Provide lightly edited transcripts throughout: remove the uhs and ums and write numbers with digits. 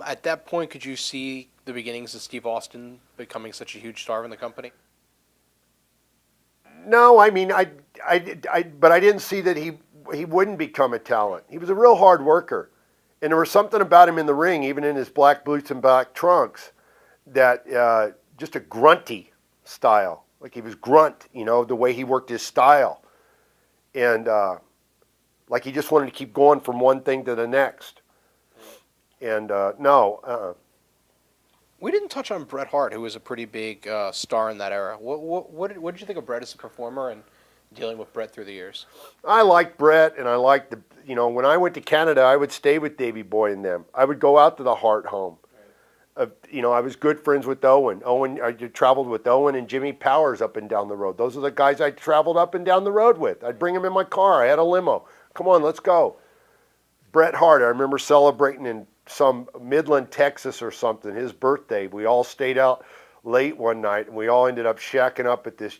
At that point, could you see the beginnings of Steve Austin becoming such a huge star in the company? No, I mean, but I didn't see that he wouldn't become a talent. He was a real hard worker, and there was something about him in the ring, even in his black boots and black trunks, that just a grunty style. Like he was grunt, the way he worked his style, and like he just wanted to keep going from one thing to the next. And no. We didn't touch on Bret Hart, who was a pretty big star in that era. What did you think of Bret as a performer and dealing with Bret through the years? I liked Bret, and I liked when I went to Canada, I would stay with Davey Boy and them. I would go out to the Hart home. I was good friends with Owen. I traveled with Owen and Jimmy Powers up and down the road. Those are the guys I traveled up and down the road with. I'd bring them in my car. I had a limo. Come on, let's go. Bret Hart, I remember celebrating in some Midland, Texas or something, his birthday. We all stayed out late one night, and we all ended up shacking up at this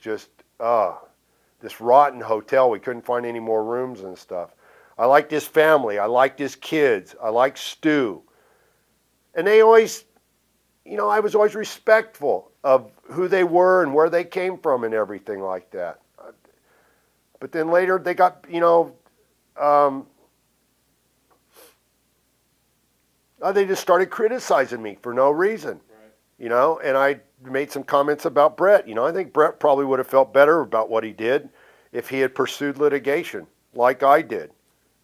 rotten hotel. We couldn't find any more rooms and stuff. I liked his family. I liked his kids. I liked Stu. And they always, I was always respectful of who they were and where they came from and everything like that. But then later they got, they just started criticizing me for no reason, right. And I made some comments about Bret. I think Bret probably would have felt better about what he did if he had pursued litigation like I did.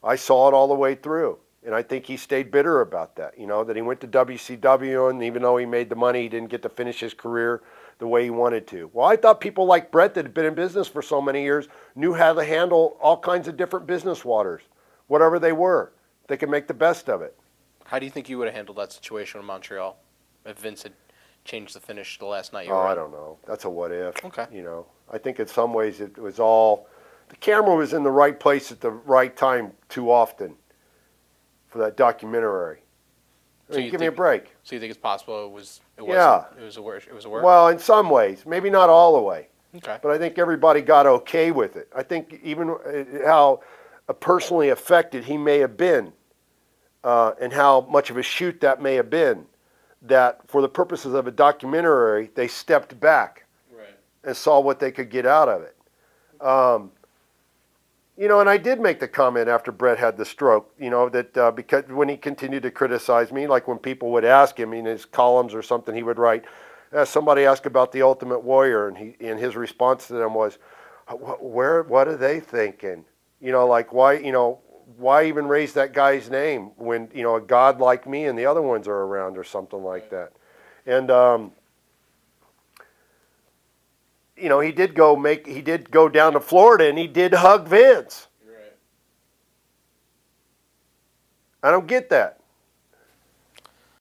I saw it all the way through, and I think he stayed bitter about that, that he went to WCW, and even though he made the money, he didn't get to finish his career the way he wanted to. Well, I thought people like Bret that had been in business for so many years knew how to handle all kinds of different business waters, whatever they were. They could make the best of it. How do you think you would have handled that situation in Montreal if Vince had changed the finish the last night you were in? I don't know. That's a what if. Okay. I think in some ways it was all, the camera was in the right place at the right time too often for that documentary. Give me a break. So you think it's possible it was a work? Well, in some ways, maybe not all the way. Okay. But I think everybody got okay with it. I think even how personally affected he may have been. And how much of a shoot that may have been, that for the purposes of a documentary, they stepped back and saw what they could get out of it. And I did make the comment after Bret had the stroke, that because when he continued to criticize me, like when people would ask him in his columns or something, he would write, somebody asked about the Ultimate Warrior, and his response to them was, what are they thinking? Why even raise that guy's name when, a god like me and the other ones are around or something like that? And, he did go down to Florida and he did hug Vince. Right. I don't get that.